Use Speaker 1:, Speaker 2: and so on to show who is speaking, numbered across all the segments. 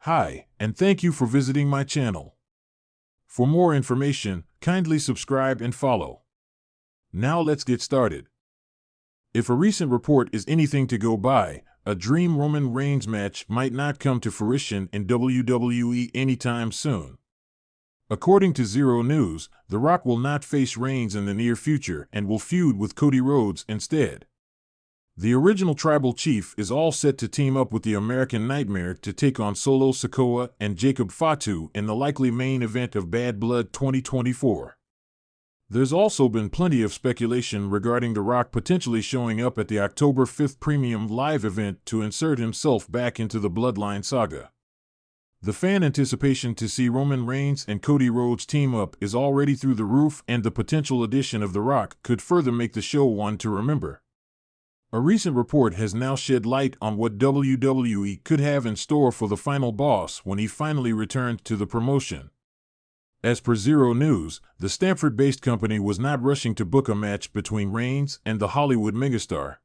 Speaker 1: Hi, and thank you for visiting my channel. For more information, kindly subscribe and follow. Now let's get started. If a recent report is anything to go by, a dream Roman Reigns match might not come to fruition in WWE anytime soon. According to Zero News, The Rock will not face Reigns in the near future and will feud with Cody Rhodes instead. The original Tribal Chief is all set to team up with the American Nightmare to take on Solo Sikoa and Jacob Fatu in the likely main event of Bad Blood 2024. There's also been plenty of speculation regarding The Rock potentially showing up at the October 5th Premium Live event to insert himself back into the Bloodline saga. The fan anticipation to see Roman Reigns and Cody Rhodes team up is already through the roof, and the potential addition of The Rock could further make the show one to remember. A recent report has now shed light on what WWE could have in store for the final boss when he finally returned to the promotion. As per Zero News, the Stamford-based company was not rushing to book a match between Reigns and the Hollywood megastar.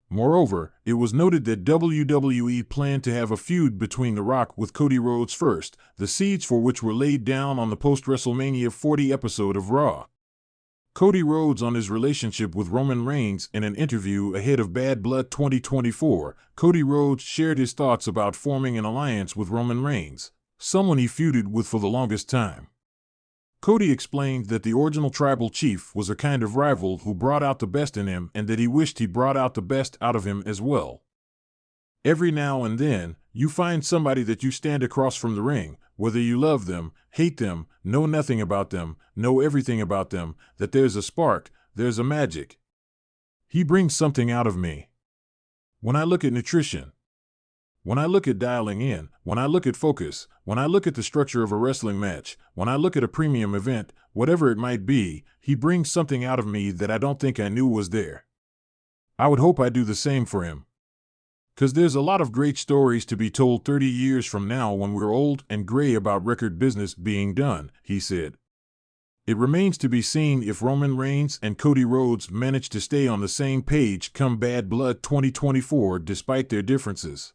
Speaker 1: Moreover, it was noted that WWE planned to have a feud between The Rock with Cody Rhodes first, the seeds for which were laid down on the post-WrestleMania 40 episode of Raw. Cody Rhodes on his relationship with Roman Reigns. In an interview ahead of Bad Blood 2024, Cody Rhodes shared his thoughts about forming an alliance with Roman Reigns, someone he feuded with for the longest time. Cody explained that the original Tribal Chief was a kind of rival who brought out the best in him and that he wished he brought out the best out of him as well. Every now and then, you find somebody that you stand across from the ring, whether you love them, hate them, know nothing about them, know everything about them, that there's a spark, there's a magic. He brings something out of me. When I look at nutrition, when I look at dialing in, when I look at focus, when I look at the structure of a wrestling match, when I look at a premium event, whatever it might be, he brings something out of me that I don't think I knew was there. I would hope I do the same for him. 'Cause there's a lot of great stories to be told 30 years from now when we're old and gray about record business being done, he said. It remains to be seen if Roman Reigns and Cody Rhodes manage to stay on the same page come Bad Blood 2024 despite their differences.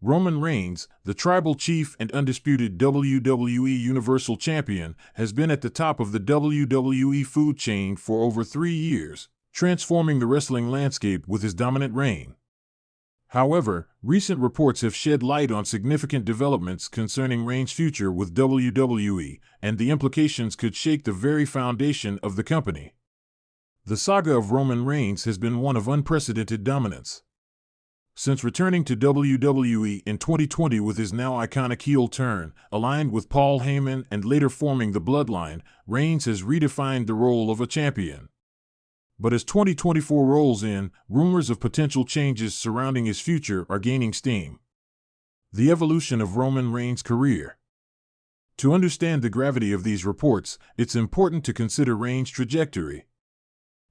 Speaker 1: Roman Reigns, the Tribal Chief and undisputed WWE Universal Champion, has been at the top of the WWE food chain for over 3 years, transforming the wrestling landscape with his dominant reign. However, recent reports have shed light on significant developments concerning Reigns' future with WWE, and the implications could shake the very foundation of the company. The saga of Roman Reigns has been one of unprecedented dominance. Since returning to WWE in 2020 with his now iconic heel turn, aligned with Paul Heyman and later forming the Bloodline, Reigns has redefined the role of a champion. But as 2024 rolls in, rumors of potential changes surrounding his future are gaining steam. The evolution of Roman Reigns' career. To understand the gravity of these reports, it's important to consider Reigns' trajectory.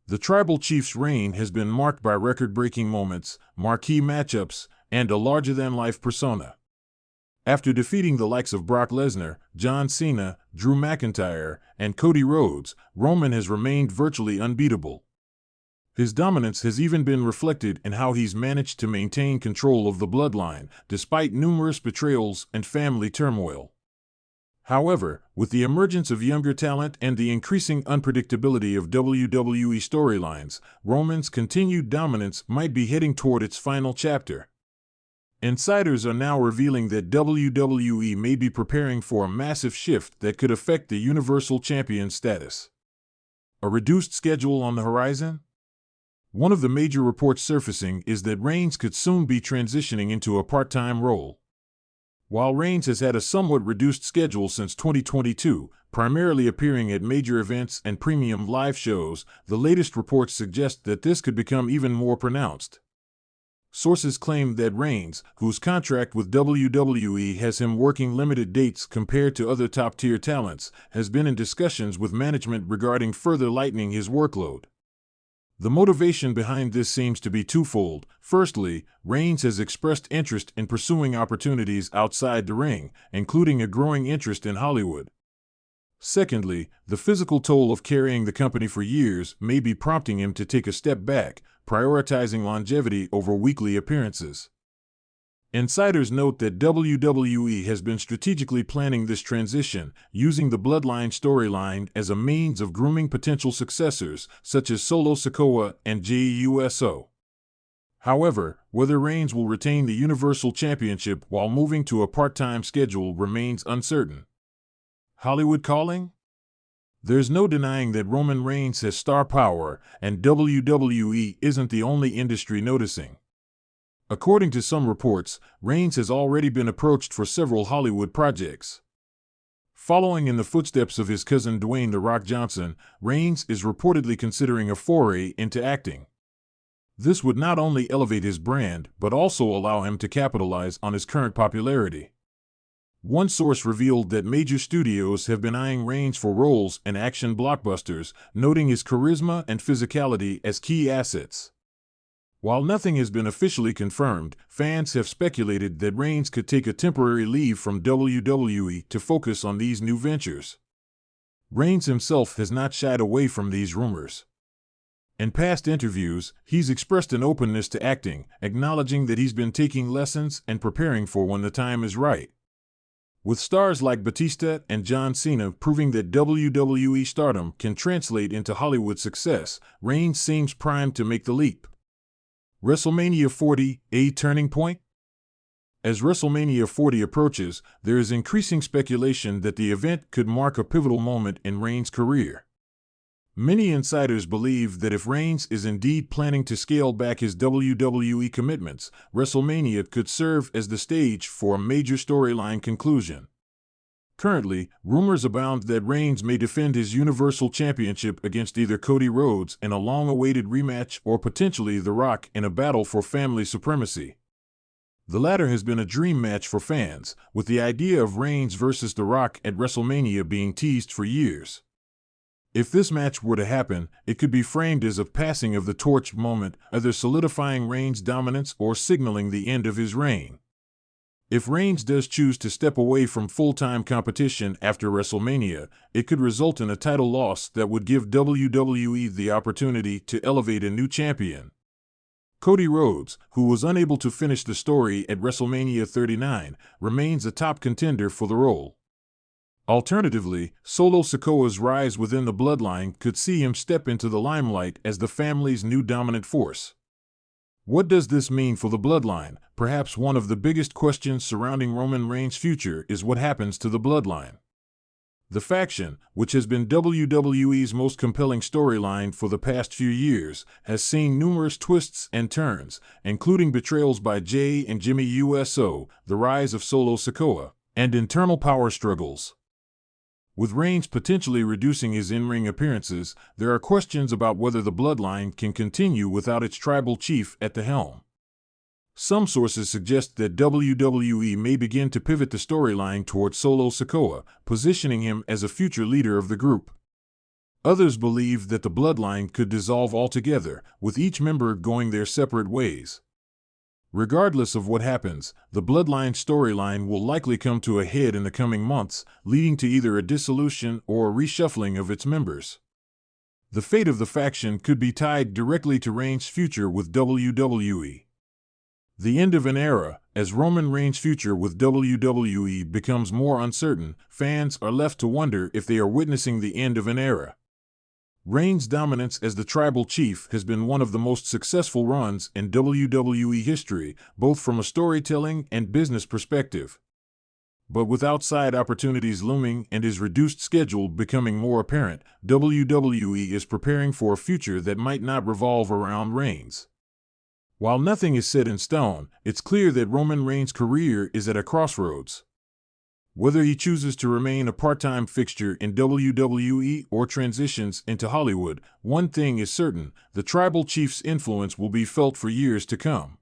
Speaker 1: The Tribal Chief's reign has been marked by record-breaking moments, marquee matchups, and a larger-than-life persona. After defeating the likes of Brock Lesnar, John Cena, Drew McIntyre, and Cody Rhodes, Roman has remained virtually unbeatable. His dominance has even been reflected in how he's managed to maintain control of the Bloodline, despite numerous betrayals and family turmoil. However, with the emergence of younger talent and the increasing unpredictability of WWE storylines, Roman's continued dominance might be heading toward its final chapter. Insiders are now revealing that WWE may be preparing for a massive shift that could affect the Universal Champion status. A reduced schedule on the horizon? One of the major reports surfacing is that Reigns could soon be transitioning into a part-time role. While Reigns has had a somewhat reduced schedule since 2022, primarily appearing at major events and premium live shows, the latest reports suggest that this could become even more pronounced. Sources claim that Reigns, whose contract with WWE has him working limited dates compared to other top-tier talents, has been in discussions with management regarding further lightening his workload. The motivation behind this seems to be twofold. Firstly, Reigns has expressed interest in pursuing opportunities outside the ring, including a growing interest in Hollywood. Secondly, the physical toll of carrying the company for years may be prompting him to take a step back, prioritizing longevity over weekly appearances. Insiders note that WWE has been strategically planning this transition, using the Bloodline storyline as a means of grooming potential successors, such as Solo Sikoa and Jey Uso. However, whether Reigns will retain the Universal Championship while moving to a part-time schedule remains uncertain. Hollywood calling? There's no denying that Roman Reigns has star power, and WWE isn't the only industry noticing. According to some reports, Reigns has already been approached for several Hollywood projects. Following in the footsteps of his cousin Dwayne "The Rock" Johnson, Reigns is reportedly considering a foray into acting. This would not only elevate his brand, but also allow him to capitalize on his current popularity. One source revealed that major studios have been eyeing Reigns for roles in action blockbusters, noting his charisma and physicality as key assets. While nothing has been officially confirmed, fans have speculated that Reigns could take a temporary leave from WWE to focus on these new ventures. Reigns himself has not shied away from these rumors. In past interviews, he's expressed an openness to acting, acknowledging that he's been taking lessons and preparing for when the time is right. With stars like Batista and John Cena proving that WWE stardom can translate into Hollywood success, Reigns seems primed to make the leap. WrestleMania 40, a turning point? As WrestleMania 40 approaches, there is increasing speculation that the event could mark a pivotal moment in Reigns' career. Many insiders believe that if Reigns is indeed planning to scale back his WWE commitments, WrestleMania could serve as the stage for a major storyline conclusion. Currently, rumors abound that Reigns may defend his Universal Championship against either Cody Rhodes in a long-awaited rematch or potentially The Rock in a battle for family supremacy. The latter has been a dream match for fans, with the idea of Reigns versus The Rock at WrestleMania being teased for years. If this match were to happen, it could be framed as a passing of the torch moment, either solidifying Reigns' dominance or signaling the end of his reign. If Reigns does choose to step away from full-time competition after WrestleMania, it could result in a title loss that would give WWE the opportunity to elevate a new champion. Cody Rhodes, who was unable to finish the story at WrestleMania 39, remains a top contender for the role. Alternatively, Solo Sikoa's rise within the bloodline could see him step into the limelight as the family's new dominant force. What does this mean for the bloodline? Perhaps one of the biggest questions surrounding Roman Reigns' future is what happens to the bloodline. The faction, which has been WWE's most compelling storyline for the past few years, has seen numerous twists and turns, including betrayals by Jey and Jimmy Uso, the rise of Solo Sikoa, and internal power struggles. With Reigns potentially reducing his in-ring appearances, there are questions about whether the bloodline can continue without its tribal chief at the helm. Some sources suggest that WWE may begin to pivot the storyline towards Solo Sikoa, positioning him as a future leader of the group. Others believe that the bloodline could dissolve altogether, with each member going their separate ways. Regardless of what happens, the bloodline storyline will likely come to a head in the coming months, leading to either a dissolution or a reshuffling of its members. The fate of the faction could be tied directly to Reigns' future with WWE. The end of an era. As Roman Reigns' future with WWE becomes more uncertain, fans are left to wonder if they are witnessing the end of an era. Reigns' dominance as the tribal chief has been one of the most successful runs in WWE history, both from a storytelling and business perspective. But with outside opportunities looming and his reduced schedule becoming more apparent, WWE is preparing for a future that might not revolve around Reigns. While nothing is set in stone, it's clear that Roman Reigns' career is at a crossroads. Whether he chooses to remain a part-time fixture in WWE or transitions into Hollywood, one thing is certain: the tribal chief's influence will be felt for years to come.